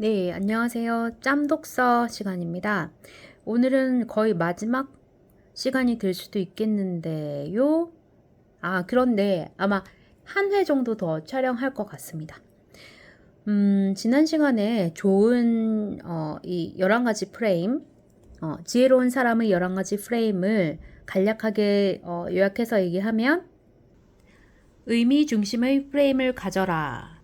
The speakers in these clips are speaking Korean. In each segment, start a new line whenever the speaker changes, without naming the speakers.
네, 안녕하세요. 짬독서 시간입니다. 오늘은 거의 마지막 시간이 될 수도 있겠는데요. 그런데 아마 한 회 정도 더 촬영할 것 같습니다. 지난 시간에 좋은 이 11가지 프레임, 지혜로운 사람의 11가지 프레임을 간략하게 요약해서 얘기하면 의미 중심의 프레임을 가져라.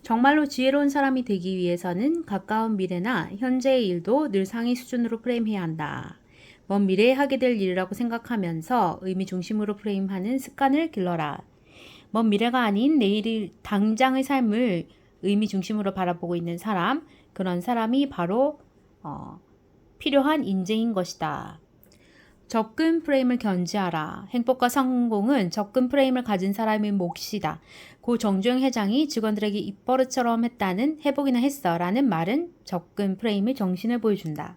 정말로 지혜로운 사람이 되기 위해서는 가까운 미래나 현재의 일도 늘 상위 수준으로 프레임해야 한다. 먼 미래에 하게 될 일이라고 생각하면서 의미 중심으로 프레임하는 습관을 길러라. 먼 미래가 아닌 내일 당장의 삶을 의미 중심으로 바라보고 있는 사람, 그런 사람이 바로 필요한 인재인 것이다. 접근 프레임을 견지하라. 행복과 성공은 접근 프레임을 가진 사람의 몫이다. 고 정주영 회장이 직원들에게 입버릇처럼 했다는 해보기나 했어 라는 말은 접근 프레임의 정신을 보여준다.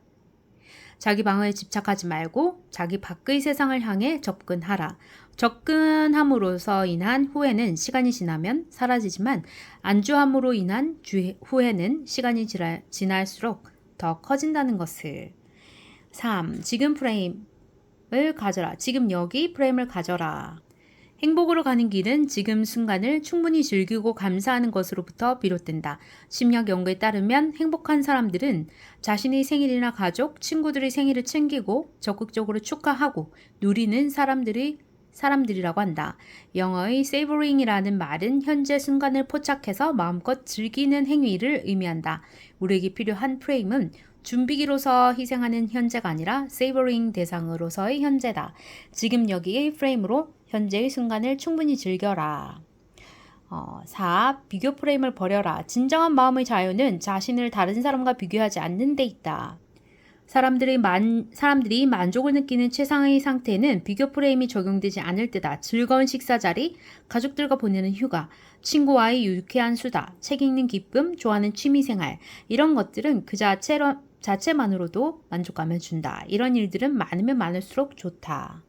자기 방어에 집착하지 말고 자기 밖의 세상을 향해 접근하라. 접근함으로써 인한 후회는 시간이 지나면 사라지지만 안주함으로 인한 후회는 시간이 지날수록 더 커진다는 것을. 3. 지금 프레임을 가져라. 지금 여기 프레임을 가져라. 행복으로 가는 길은 지금 순간을 충분히 즐기고 감사하는 것으로부터 비롯된다. 심리학 연구에 따르면 행복한 사람들은 자신의 생일이나 가족, 친구들의 생일을 챙기고 적극적으로 축하하고 누리는 사람들이라고 한다. 영어의 savoring이라는 말은 현재 순간을 포착해서 마음껏 즐기는 행위를 의미한다. 우리에게 필요한 프레임은 준비기로서 희생하는 현재가 아니라 savoring 대상으로서의 현재다. 지금 여기의 프레임으로 현재의 순간을 충분히 즐겨라. 4. 비교 프레임을 버려라. 진정한 마음의 자유는 자신을 다른 사람과 비교하지 않는 데 있다. 사람들이 만족을 느끼는 최상의 상태는 비교 프레임이 적용되지 않을 때다. 즐거운 식사 자리, 가족들과 보내는 휴가, 친구와의 유쾌한 수다, 책 읽는 기쁨, 좋아하는 취미생활, 이런 것들은 그 자체만으로도 만족감을 준다. 이런 일들은 많으면 많을수록 좋다.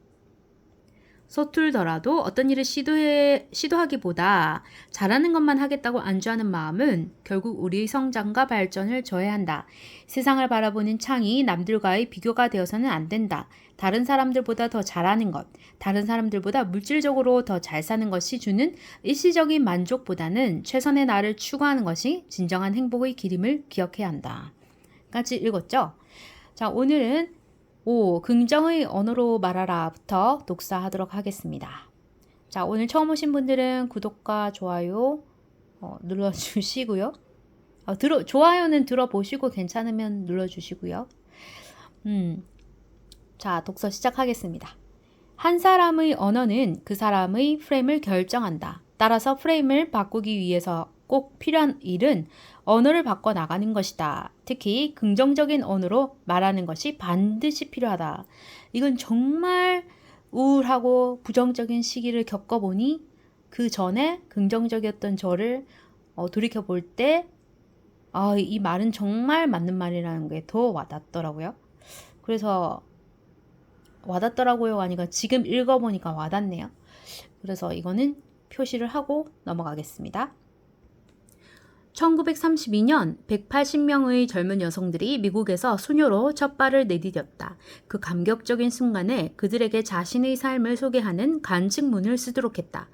서툴더라도 어떤 일을 시도하기보다 잘하는 것만 하겠다고 안주하는 마음은 결국 우리의 성장과 발전을 저해한다. 세상을 바라보는 창이 남들과의 비교가 되어서는 안 된다. 다른 사람들보다 더 잘하는 것, 다른 사람들보다 물질적으로 더 잘 사는 것이 주는 일시적인 만족보다는 최선의 나를 추구하는 것이 진정한 행복의 길임을 기억해야 한다. 까지 읽었죠? 자, 오늘은 5. 긍정의 언어로 말하라부터 독서하도록 하겠습니다. 자, 오늘 처음 오신 분들은 구독과 좋아요 눌러주시고요. 좋아요는 들어보시고 괜찮으면 눌러주시고요. 자, 독서 시작하겠습니다. 한 사람의 언어는 그 사람의 프레임을 결정한다. 따라서 프레임을 바꾸기 위해서 꼭 필요한 일은 언어를 바꿔 나가는 것이다. 특히 긍정적인 언어로 말하는 것이 반드시 필요하다. 이건 정말 우울하고 부정적인 시기를 겪어보니 그 전에 긍정적이었던 저를 돌이켜볼 때 이 말은 정말 맞는 말이라는 게 더 와닿더라고요. 그래서 와닿더라고요. 아니가 지금 읽어보니까 와닿네요. 그래서 이거는 표시를 하고 넘어가겠습니다. 1932년 180명의 젊은 여성들이 미국에서 수녀로 첫 발을 내디뎠다. 그 감격적인 순간에 그들에게 자신의 삶을 소개하는 간증문을 쓰도록 했다.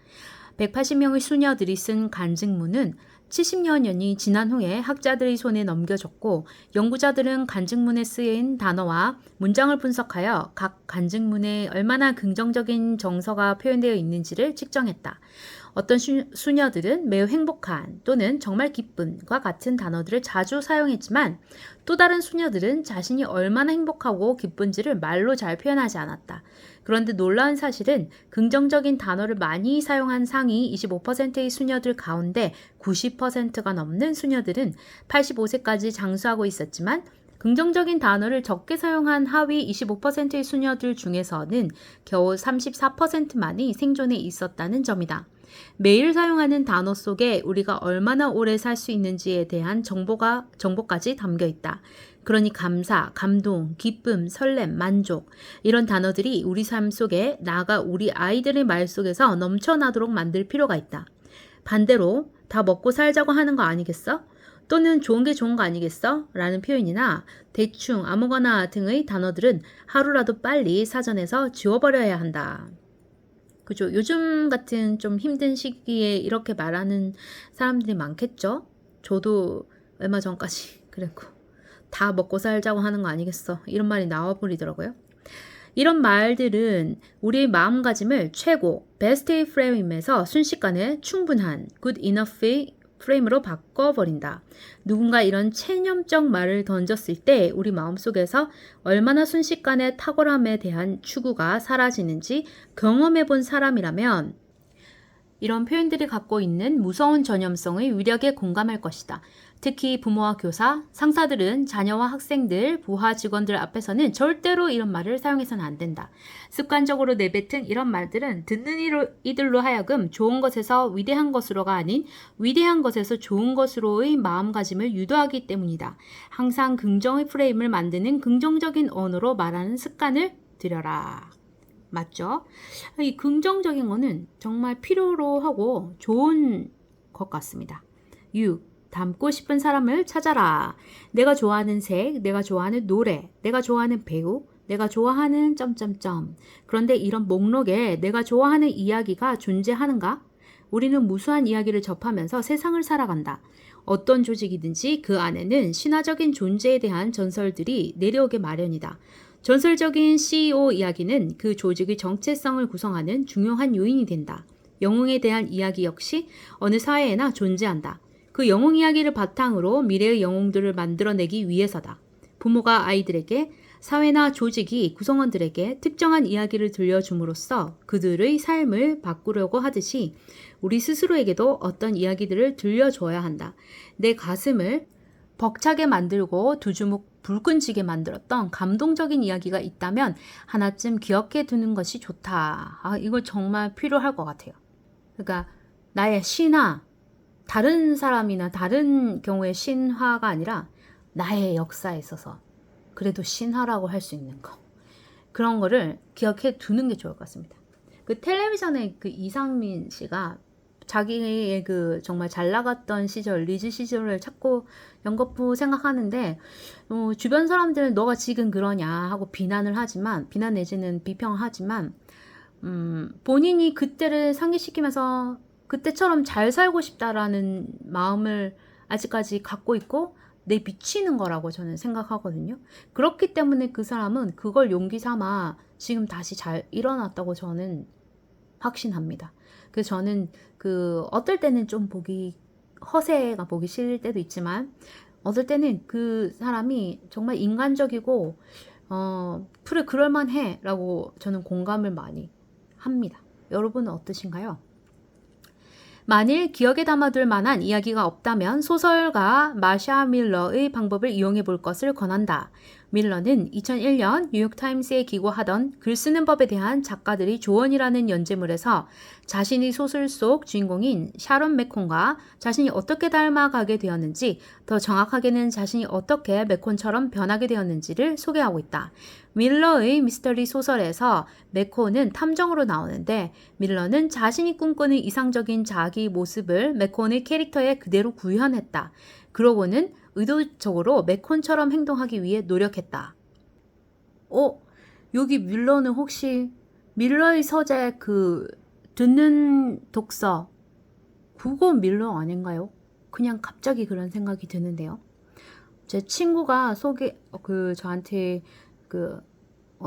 180명의 수녀들이 쓴 간증문은 70여 년이 지난 후에 학자들의 손에 넘겨졌고 연구자들은 간증문에 쓰인 단어와 문장을 분석하여 각 간증문에 얼마나 긍정적인 정서가 표현되어 있는지를 측정했다. 어떤 수녀들은 매우 행복한 또는 정말 기쁨과 같은 단어들을 자주 사용했지만 또 다른 수녀들은 자신이 얼마나 행복하고 기쁜지를 말로 잘 표현하지 않았다. 그런데 놀라운 사실은 긍정적인 단어를 많이 사용한 상위 25%의 수녀들 가운데 90%가 넘는 수녀들은 85세까지 장수하고 있었지만 긍정적인 단어를 적게 사용한 하위 25%의 수녀들 중에서는 겨우 34%만이 생존해 있었다는 점이다. 매일 사용하는 단어 속에 우리가 얼마나 오래 살 수 있는지에 대한 정보까지 담겨 있다. 그러니 감사, 감동, 기쁨, 설렘, 만족 이런 단어들이 우리 삶 속에 나아가 우리 아이들의 말 속에서 넘쳐나도록 만들 필요가 있다. 반대로 다 먹고 살자고 하는 거 아니겠어? 또는 좋은 게 좋은 거 아니겠어? 라는 표현이나 대충, 아무거나 등의 단어들은 하루라도 빨리 사전에서 지워버려야 한다. 그죠? 요즘 같은 좀 힘든 시기에 이렇게 말하는 사람들이 많겠죠? 저도 얼마 전까지 그랬고 다 먹고 살자고 하는 거 아니겠어? 이런 말이 나와버리더라고요. 이런 말들은 우리의 마음가짐을 최고, 베스트의 프레임에서 순식간에 충분한, good enough의 프레임으로 바꿔버린다. 누군가 이런 체념적 말을 던졌을 때 우리 마음속에서 얼마나 순식간에 탁월함에 대한 추구가 사라지는지 경험해본 사람이라면 이런 표현들이 갖고 있는 무서운 전염성의 위력에 공감할 것이다. 특히 부모와 교사, 상사들은 자녀와 학생들, 부하 직원들 앞에서는 절대로 이런 말을 사용해서는 안 된다. 습관적으로 내뱉은 이런 말들은 듣는 이들로 하여금 좋은 것에서 위대한 것으로가 아닌 위대한 것에서 좋은 것으로의 마음가짐을 유도하기 때문이다. 항상 긍정의 프레임을 만드는 긍정적인 언어로 말하는 습관을 들여라. 맞죠? 이 긍정적인 거는 정말 필요로 하고 좋은 것 같습니다. 6. 닮고 싶은 사람을 찾아라. 내가 좋아하는 색, 내가 좋아하는 노래, 내가 좋아하는 배우, 내가 좋아하는 점점점. 그런데 이런 목록에 내가 좋아하는 이야기가 존재하는가? 우리는 무수한 이야기를 접하면서 세상을 살아간다. 어떤 조직이든지 그 안에는 신화적인 존재에 대한 전설들이 내려오게 마련이다. 전설적인 CEO 이야기는 그 조직의 정체성을 구성하는 중요한 요인이 된다. 영웅에 대한 이야기 역시 어느 사회에나 존재한다. 그 영웅 이야기를 바탕으로 미래의 영웅들을 만들어내기 위해서다. 부모가 아이들에게 사회나 조직이 구성원들에게 특정한 이야기를 들려줌으로써 그들의 삶을 바꾸려고 하듯이 우리 스스로에게도 어떤 이야기들을 들려줘야 한다. 내 가슴을 벅차게 만들고 두 주먹 불끈지게 만들었던 감동적인 이야기가 있다면 하나쯤 기억해 두는 것이 좋다. 이거 정말 필요할 것 같아요. 그러니까 나의 신화, 다른 사람이나 다른 경우의 신화가 아니라 나의 역사에 있어서 그래도 신화라고 할 수 있는 거. 그런 거를 기억해 두는 게 좋을 것 같습니다. 그 텔레비전에 그 이상민 씨가 자기의 그 정말 잘 나갔던 시절, 리즈 시절을 찾고 연거푸 생각하는데 주변 사람들은 너가 지금 그러냐 하고 비난을 하지만 비난 내지는 비평하지만 본인이 그때를 상기시키면서 그때처럼 잘 살고 싶다라는 마음을 아직까지 갖고 있고 내 미치는 거라고 저는 생각하거든요. 그렇기 때문에 그 사람은 그걸 용기 삼아 지금 다시 잘 일어났다고 저는 확신합니다. 그래서 저는 어떨 때는 좀 허세가 보기 싫을 때도 있지만 어떨 때는 그 사람이 정말 인간적이고 그럴만해 라고 저는 공감을 많이 합니다. 여러분은 어떠신가요? 만일 기억에 담아둘 만한 이야기가 없다면 소설가 마샤 밀러의 방법을 이용해 볼 것을 권한다. 밀러는 2001년 뉴욕타임스에 기고하던 글 쓰는 법에 대한 작가들이 조언이라는 연재물에서 자신의 소설 속 주인공인 샤론 맥콘과 자신이 어떻게 닮아가게 되었는지, 더 정확하게는 자신이 어떻게 맥콘처럼 변하게 되었는지를 소개하고 있다. 밀러의 미스터리 소설에서 맥콘은 탐정으로 나오는데 밀러는 자신이 꿈꾸는 이상적인 자기 모습을 맥콘의 캐릭터에 그대로 구현했다. 그러고는 의도적으로 맥콘처럼 행동하기 위해 노력했다. 여기 밀러는 혹시 밀러의 서재 듣는 독서 그거 밀러 아닌가요? 그냥 갑자기 그런 생각이 드는데요. 제 친구가 저한테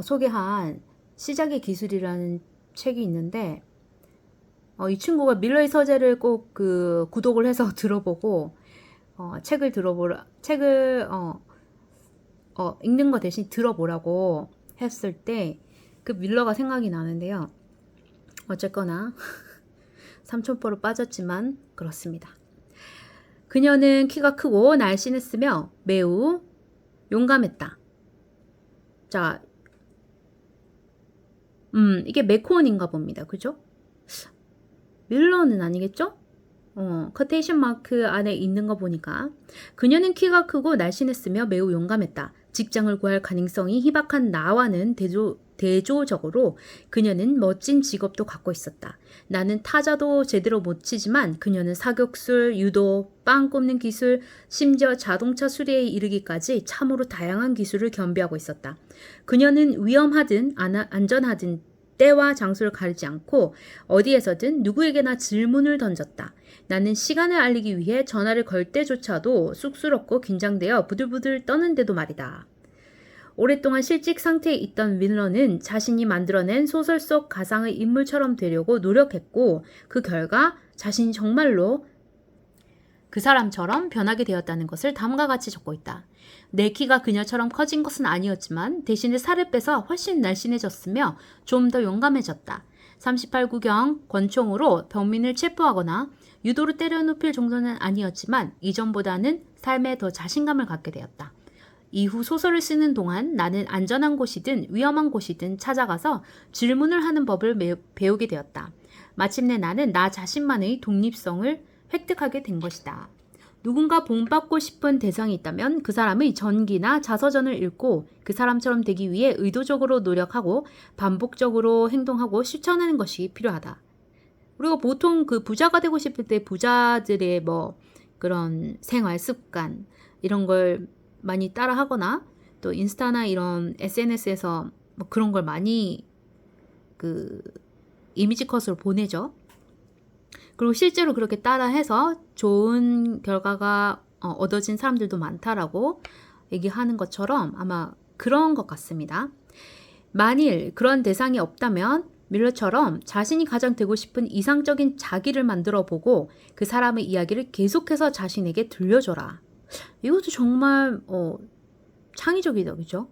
소개한 시작의 기술이라는 책이 있는데 이 친구가 밀러의 서재를 꼭 구독을 해서 들어보고 책을 읽는 거 대신 들어보라고 했을 때 그 밀러가 생각이 나는데요. 어쨌거나 삼촌포로 빠졌지만 그렇습니다. 그녀는 키가 크고 날씬했으며 매우 용감했다. 자, 이게 맥콘인가 봅니다. 그죠? 밀러는 아니겠죠? 커테이션 마크 안에 있는 거 보니까 그녀는 키가 크고 날씬했으며 매우 용감했다. 직장을 구할 가능성이 희박한 나와는 대조적으로 그녀는 멋진 직업도 갖고 있었다. 나는 타자도 제대로 못 치지만 그녀는 사격술, 유도, 빵 굽는 기술, 심지어 자동차 수리에 이르기까지 참으로 다양한 기술을 겸비하고 있었다. 그녀는 위험하든 안전하든 때와 장소를 가리지 않고 어디에서든 누구에게나 질문을 던졌다. 나는 시간을 알리기 위해 전화를 걸 때조차도 쑥스럽고 긴장되어 부들부들 떠는데도 말이다. 오랫동안 실직 상태에 있던 윌러는 자신이 만들어낸 소설 속 가상의 인물처럼 되려고 노력했고 그 결과 자신이 정말로 그 사람처럼 변하게 되었다는 것을 다음과 같이 적고 있다. 내 키가 그녀처럼 커진 것은 아니었지만 대신에 살을 빼서 훨씬 날씬해졌으며 좀 더 용감해졌다. 38구경 권총으로 병민을 체포하거나 유도로 때려눕힐 정도는 아니었지만 이전보다는 삶에 더 자신감을 갖게 되었다. 이후 소설을 쓰는 동안 나는 안전한 곳이든 위험한 곳이든 찾아가서 질문을 하는 법을 배우게 되었다. 마침내 나는 나 자신만의 독립성을 획득하게 된 것이다. 누군가 본받고 싶은 대상이 있다면 그 사람의 전기나 자서전을 읽고 그 사람처럼 되기 위해 의도적으로 노력하고 반복적으로 행동하고 실천하는 것이 필요하다. 우리가 보통 그 부자가 되고 싶을 때 부자들의 그런 생활 습관 이런 걸 많이 따라 하거나 또 인스타나 이런 SNS에서 그런 걸 많이 그 이미지 컷으로 보내죠. 그리고 실제로 그렇게 따라해서 좋은 결과가 얻어진 사람들도 많다라고 얘기하는 것처럼 아마 그런 것 같습니다. 만일 그런 대상이 없다면 밀러처럼 자신이 가장 되고 싶은 이상적인 자기를 만들어 보고 그 사람의 이야기를 계속해서 자신에게 들려줘라. 이것도 정말 창의적이다, 그죠?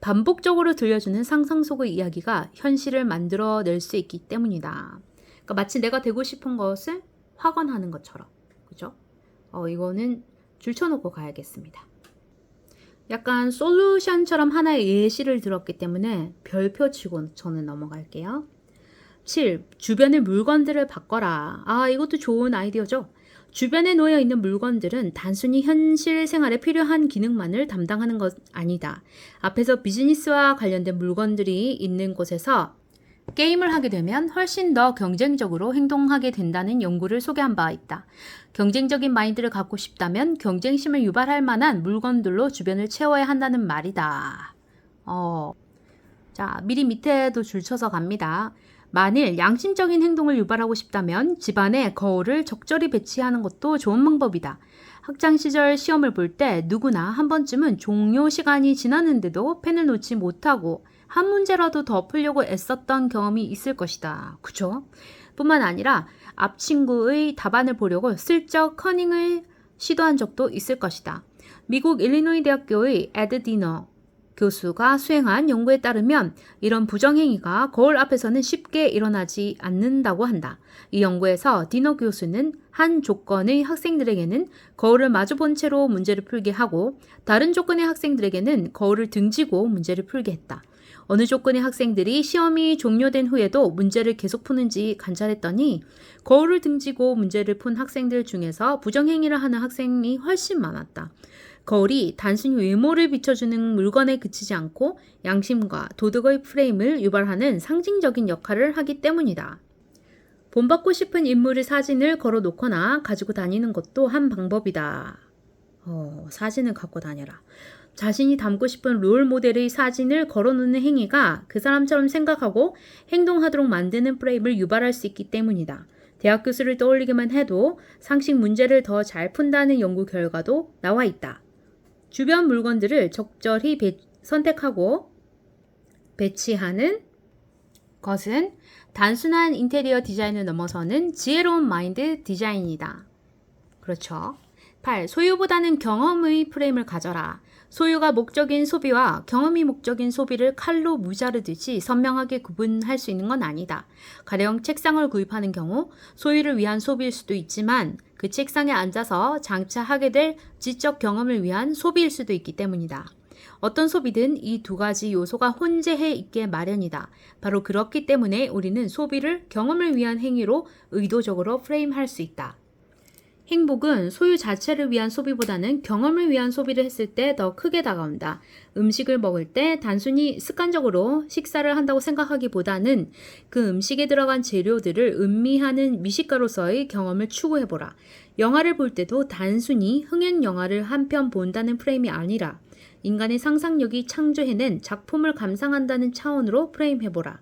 반복적으로 들려주는 상상 속의 이야기가 현실을 만들어낼 수 있기 때문이다. 그러니까 마치 내가 되고 싶은 것을 확언하는 것처럼, 그죠? 이거는 줄쳐놓고 가야겠습니다. 약간 솔루션처럼 하나의 예시를 들었기 때문에 별표 치고 저는 넘어갈게요. 7. 주변의 물건들을 바꿔라. 이것도 좋은 아이디어죠. 주변에 놓여 있는 물건들은 단순히 현실 생활에 필요한 기능만을 담당하는 것 아니다. 앞에서 비즈니스와 관련된 물건들이 있는 곳에서 게임을 하게 되면 훨씬 더 경쟁적으로 행동하게 된다는 연구를 소개한 바 있다. 경쟁적인 마인드를 갖고 싶다면 경쟁심을 유발할 만한 물건들로 주변을 채워야 한다는 말이다. 자, 미리 밑에도 줄쳐서 갑니다. 만일 양심적인 행동을 유발하고 싶다면 집안에 거울을 적절히 배치하는 것도 좋은 방법이다. 학창시절 시험을 볼 때 누구나 한 번쯤은 종료 시간이 지났는데도 펜을 놓지 못하고 한 문제라도 더 풀려고 애썼던 경험이 있을 것이다. 그죠? 뿐만 아니라 앞 친구의 답안을 보려고 슬쩍 커닝을 시도한 적도 있을 것이다. 미국 일리노이 대학교의 에드 디너 교수가 수행한 연구에 따르면 이런 부정행위가 거울 앞에서는 쉽게 일어나지 않는다고 한다. 이 연구에서 디너 교수는 한 조건의 학생들에게는 거울을 마주본 채로 문제를 풀게 하고 다른 조건의 학생들에게는 거울을 등지고 문제를 풀게 했다. 어느 조건의 학생들이 시험이 종료된 후에도 문제를 계속 푸는지 관찰했더니 거울을 등지고 문제를 푼 학생들 중에서 부정행위를 하는 학생이 훨씬 많았다. 거울이 단순히 외모를 비춰주는 물건에 그치지 않고 양심과 도덕의 프레임을 유발하는 상징적인 역할을 하기 때문이다. 본받고 싶은 인물의 사진을 걸어 놓거나 가지고 다니는 것도 한 방법이다. 사진을 갖고 다녀라. 자신이 닮고 싶은 롤 모델의 사진을 걸어놓는 행위가 그 사람처럼 생각하고 행동하도록 만드는 프레임을 유발할 수 있기 때문이다. 대학 교수를 떠올리기만 해도 상식 문제를 더 잘 푼다는 연구 결과도 나와 있다. 주변 물건들을 적절히 선택하고 배치하는 것은 단순한 인테리어 디자인을 넘어서는 지혜로운 마인드 디자인이다. 그렇죠. 8. 소유보다는 경험의 프레임을 가져라. 소유가 목적인 소비와 경험이 목적인 소비를 칼로 무자르듯이 선명하게 구분할 수 있는 건 아니다. 가령 책상을 구입하는 경우 소유를 위한 소비일 수도 있지만 그 책상에 앉아서 장차 하게 될 지적 경험을 위한 소비일 수도 있기 때문이다. 어떤 소비든 이 두 가지 요소가 혼재해 있게 마련이다. 바로 그렇기 때문에 우리는 소비를 경험을 위한 행위로 의도적으로 프레임할 수 있다. 행복은 소유 자체를 위한 소비보다는 경험을 위한 소비를 했을 때 더 크게 다가온다. 음식을 먹을 때 단순히 습관적으로 식사를 한다고 생각하기보다는 그 음식에 들어간 재료들을 음미하는 미식가로서의 경험을 추구해보라. 영화를 볼 때도 단순히 흥행 영화를 한 편 본다는 프레임이 아니라 인간의 상상력이 창조해낸 작품을 감상한다는 차원으로 프레임해보라.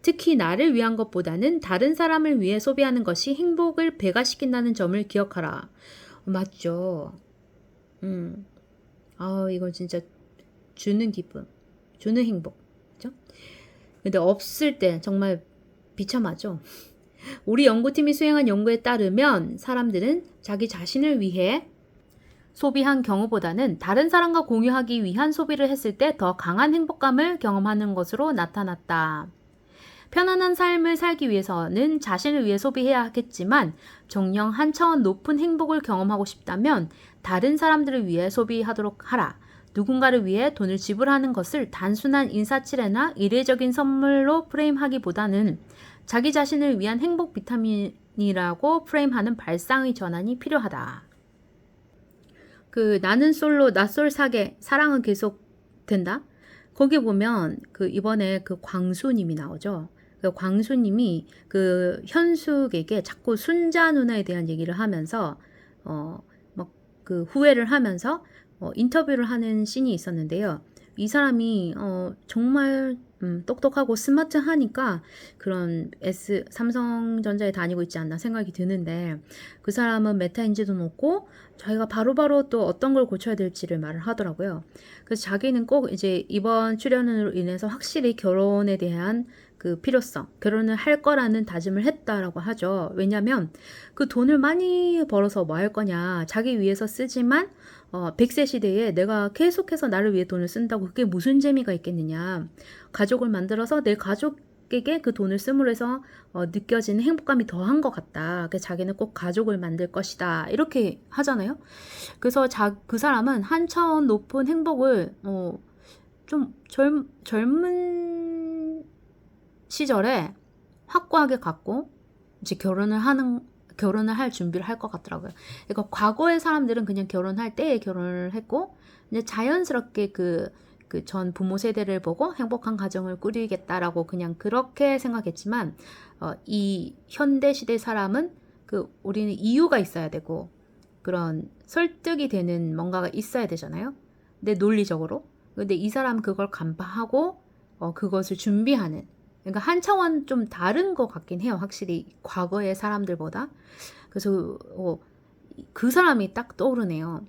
특히 나를 위한 것보다는 다른 사람을 위해 소비하는 것이 행복을 배가시킨다는 점을 기억하라. 맞죠? 이건 진짜 주는 기쁨, 주는 행복. 그죠? 근데 없을 때 정말 비참하죠? 우리 연구팀이 수행한 연구에 따르면 사람들은 자기 자신을 위해 소비한 경우보다는 다른 사람과 공유하기 위한 소비를 했을 때 더 강한 행복감을 경험하는 것으로 나타났다. 편안한 삶을 살기 위해서는 자신을 위해 소비해야 하겠지만 정녕 한 차원 높은 행복을 경험하고 싶다면 다른 사람들을 위해 소비하도록 하라. 누군가를 위해 돈을 지불하는 것을 단순한 인사치레나 이례적인 선물로 프레임하기보다는 자기 자신을 위한 행복 비타민이라고 프레임하는 발상의 전환이 필요하다. 나는 솔로 낯솔 사계 사랑은 계속 된다. 거기 보면 이번에 광수님이 나오죠. 광수님이 현숙에게 자꾸 순자 누나에 대한 얘기를 하면서 후회를 하면서 인터뷰를 하는 씬이 있었는데요. 이 사람이 정말 똑똑하고 스마트하니까 그런 삼성전자에 다니고 있지 않나 생각이 드는데, 그 사람은 메타인지도 높고 자기가 바로바로 또 어떤 걸 고쳐야 될지를 말을 하더라고요. 그래서 자기는 꼭 이제 이번 출연으로 인해서 확실히 결혼에 대한 필요성, 결혼을 할 거라는 다짐을 했다라고 하죠. 왜냐면 돈을 많이 벌어서 뭐 할 거냐, 자기 위해서 쓰지만 100세 시대에 내가 계속해서 나를 위해 돈을 쓴다고 그게 무슨 재미가 있겠느냐. 가족을 만들어서 내 가족에게 그 돈을 씀으로 해서 느껴지는 행복감이 더한 것 같다. 그래서 자기는 꼭 가족을 만들 것이다. 이렇게 하잖아요. 그래서 그 사람은 한 차원 높은 행복을 좀 젊은 시절에 확고하게 갖고 이제 결혼을 할 준비를 할 것 같더라고요. 그러니까 과거의 사람들은 그냥 결혼할 때에 결혼을 했고 이제 자연스럽게 전 부모 세대를 보고 행복한 가정을 꾸리겠다라고 그냥 그렇게 생각했지만 이 현대 시대 사람은 우리는 이유가 있어야 되고 그런 설득이 되는 뭔가가 있어야 되잖아요. 근데 논리적으로. 근데 이 사람은 그걸 간파하고 그것을 준비하는, 그러니까 한 차원 좀 다른 것 같긴 해요. 확실히 과거의 사람들보다. 그래서 그 사람이 딱 떠오르네요.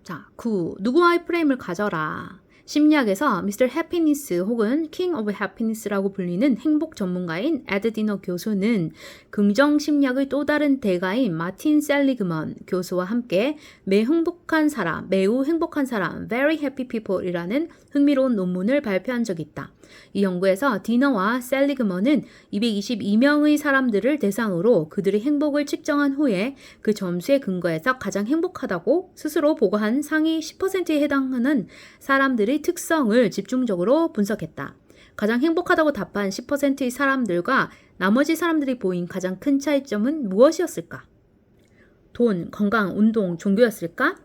자, 9. 누구와의 프레임을 가져라. 심리학에서 미스터 해피니스 혹은 킹 오브 해피니스라고 불리는 행복 전문가인 에드디너 교수는 긍정 심리학의 또 다른 대가인 마틴 셀리그먼 교수와 함께 매우 행복한 사람, very happy people이라는 흥미로운 논문을 발표한 적이 있다. 이 연구에서 디너와 셀리그먼은 222명의 사람들을 대상으로 그들의 행복을 측정한 후에 그 점수에 근거해서 가장 행복하다고 스스로 보고한 상위 10%에 해당하는 사람들의 특성을 집중적으로 분석했다. 가장 행복하다고 답한 10%의 사람들과 나머지 사람들이 보인 가장 큰 차이점은 무엇이었을까? 돈, 건강, 운동, 종교였을까?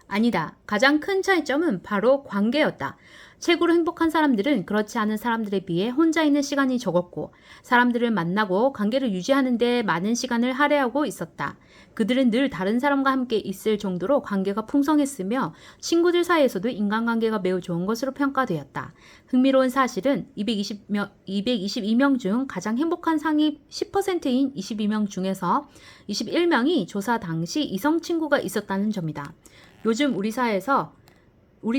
아니다. 가장 큰 차이점은 바로 관계였다. 최고로 행복한 사람들은 그렇지 않은 사람들에 비해 혼자 있는 시간이 적었고 사람들을 만나고 관계를 유지하는 데 많은 시간을 할애하고 있었다. 그들은 늘 다른 사람과 함께 있을 정도로 관계가 풍성했으며 친구들 사이에서도 인간관계가 매우 좋은 것으로 평가되었다. 흥미로운 사실은 222명 중 가장 행복한 상위 10%인 22명 중에서 21명이 조사 당시 이성 친구가 있었다는 점이다. 요즘 우리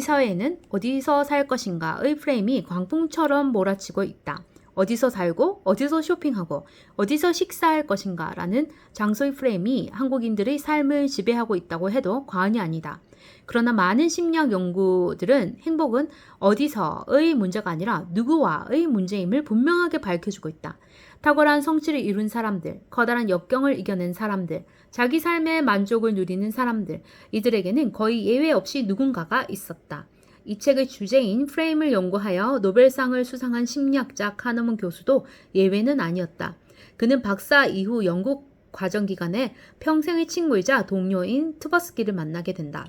사회에는 어디서 살 것인가의 프레임이 광풍처럼 몰아치고 있다. 어디서 살고, 어디서 쇼핑하고, 어디서 식사할 것인가 라는 장소의 프레임이 한국인들의 삶을 지배하고 있다고 해도 과언이 아니다. 그러나 많은 심리학 연구들은 행복은 어디서의 문제가 아니라 누구와의 문제임을 분명하게 밝혀주고 있다. 탁월한 성취를 이룬 사람들, 커다란 역경을 이겨낸 사람들, 자기 삶의 만족을 누리는 사람들, 이들에게는 거의 예외 없이 누군가가 있었다. 이 책의 주제인 프레임을 연구하여 노벨상을 수상한 심리학자 카너먼 교수도 예외는 아니었다. 그는 박사 이후 영국 과정 기간에 평생의 친구이자 동료인 투버스키를 만나게 된다.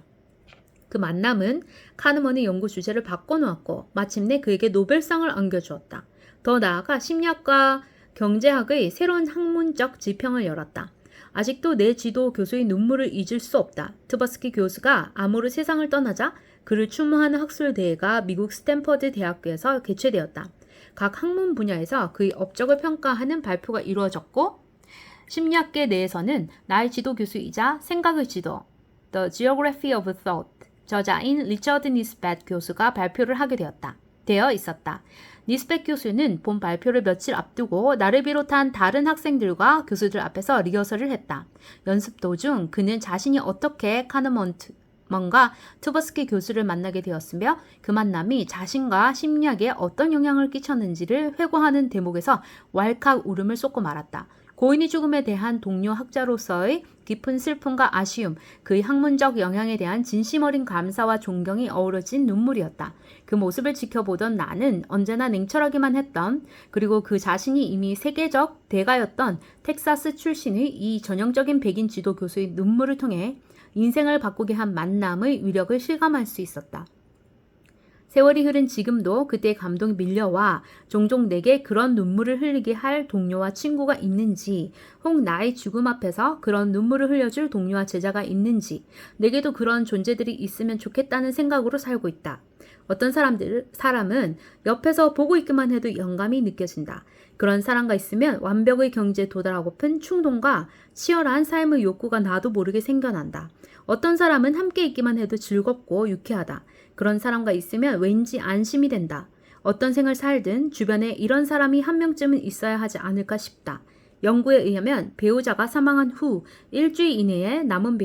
그 만남은 카누먼의 연구 주제를 바꿔놓았고 마침내 그에게 노벨상을 안겨주었다. 더 나아가 심리학과 경제학의 새로운 학문적 지평을 열었다. 아직도 내 지도 교수의 눈물을 잊을 수 없다. 투버스키 교수가 암으로 세상을 떠나자 그를 추모하는 학술 대회가 미국 스탠퍼드 대학교에서 개최되었다. 각 학문 분야에서 그의 업적을 평가하는 발표가 이루어졌고 심리학계 내에서는 나의 지도 교수이자 생각의 지도 The Geography of Thought 저자인 리처드 니스벳 교수가 발표를 하게 되어 있었다. 니스벳 교수는 본 발표를 며칠 앞두고 나를 비롯한 다른 학생들과 교수들 앞에서 리허설을 했다. 연습 도중 그는 자신이 어떻게 카누먼과 투버스키 교수를 만나게 되었으며 그 만남이 자신과 심리학에 어떤 영향을 끼쳤는지를 회고하는 대목에서 왈칵 울음을 쏟고 말았다. 고인의 죽음에 대한 동료 학자로서의 깊은 슬픔과 아쉬움, 그의 학문적 영향에 대한 진심 어린 감사와 존경이 어우러진 눈물이었다. 그 모습을 지켜보던 나는 언제나 냉철하기만 했던, 그리고 그 자신이 이미 세계적 대가였던 텍사스 출신의 이 전형적인 백인 지도 교수의 눈물을 통해 인생을 바꾸게 한 만남의 위력을 실감할 수 있었다. 세월이 흐른 지금도 그때의 감동이 밀려와 종종 내게 그런 눈물을 흘리게 할 동료와 친구가 있는지, 혹 나의 죽음 앞에서 그런 눈물을 흘려줄 동료와 제자가 있는지, 내게도 그런 존재들이 있으면 좋겠다는 생각으로 살고 있다. 어떤 사람은 옆에서 보고 있기만 해도 영감이 느껴진다. 그런 사람과 있으면 완벽의 경지에 도달하고픈 충동과 치열한 삶의 욕구가 나도 모르게 생겨난다. 어떤 사람은 함께 있기만 해도 즐겁고 유쾌하다. 그런 사람과 있으면 왠지 안심이 된다. 어떤 생을 살든 주변에 이런 사람이 한 명쯤은 있어야 하지 않을까 싶다. 연구에 의하면 배우자가 사망한 후 일주일 이내에 남은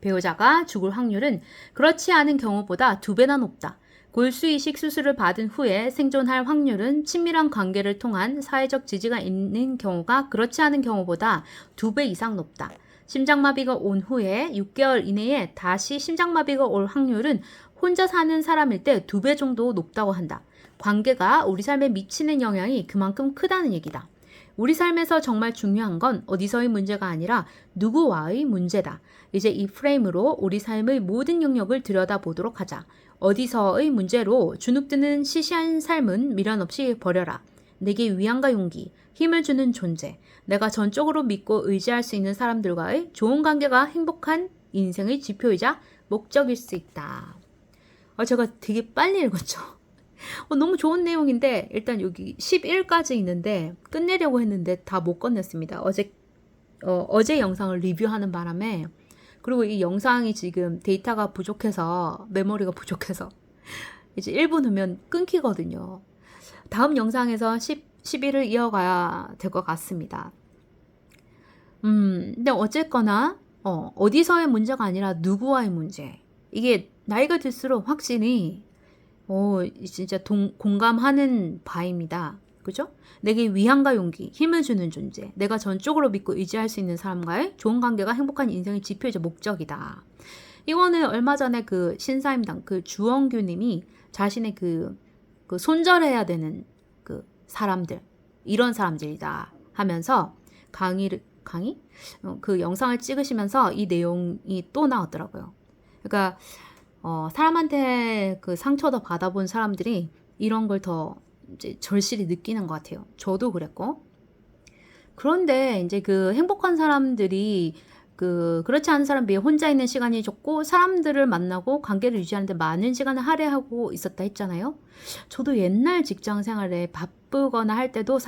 배우자가 죽을 확률은 그렇지 않은 경우보다 2배나 높다. 골수이식 수술을 받은 후에 생존할 확률은 친밀한 관계를 통한 사회적 지지가 있는 경우가 그렇지 않은 경우보다 2배 이상 높다. 심장마비가 온 후에 6개월 이내에 다시 심장마비가 올 확률은 혼자 사는 사람일 때 2배 정도 높다고 한다. 관계가 우리 삶에 미치는 영향이 그만큼 크다는 얘기다. 우리 삶에서 정말 중요한 건 어디서의 문제가 아니라 누구와의 문제다. 이제 이 프레임으로 우리 삶의 모든 영역을 들여다보도록 하자. 어디서의 문제로 주눅드는 시시한 삶은 미련 없이 버려라. 내게 위안과 용기, 힘을 주는 존재, 내가 전적으로 믿고 의지할 수 있는 사람들과의 좋은 관계가 행복한 인생의 지표이자 목적일 수 있다. 제가 되게 빨리 읽었죠. 너무 좋은 내용인데 일단 여기 11까지 있는데 끝내려고 했는데 다 못 끝냈습니다. 어제 영상을 리뷰하는 바람에, 그리고 이 영상이 지금 데이터가 부족해서, 메모리가 부족해서 이제 1분 후면 끊기거든요. 다음 영상에서 11을 이어가야 될 것 같습니다. 근데 어쨌거나 어디서의 문제가 아니라 누구와의 문제. 이게 나이가 들수록 확실히 진짜 공감하는 바입니다. 그죠? 내게 위안과 용기, 힘을 주는 존재, 내가 전적으로 믿고 의지할 수 있는 사람과의 좋은 관계가 행복한 인생의 지표이자 목적이다. 이거는 얼마 전에 그 신사임당 그 주원규 님이 자신의 그 손절해야 되는 그 사람들, 이런 사람들이다 하면서 그 영상을 찍으시면서 이 내용이 또 나왔더라고요. 그러니까 사람한테 그 상처도 받아본 사람들이 이런 걸 더 이제 절실히 느끼는 것 같아요. 저도 그랬고. 그런데 이제 그 행복한 사람들이 그렇지 않은 사람 비해 혼자 있는 시간이 적고 사람들을 만나고 관계를 유지하는데 많은 시간을 할애하고 있었다 했잖아요. 저도 옛날 직장 생활에 바쁘거나 할 때도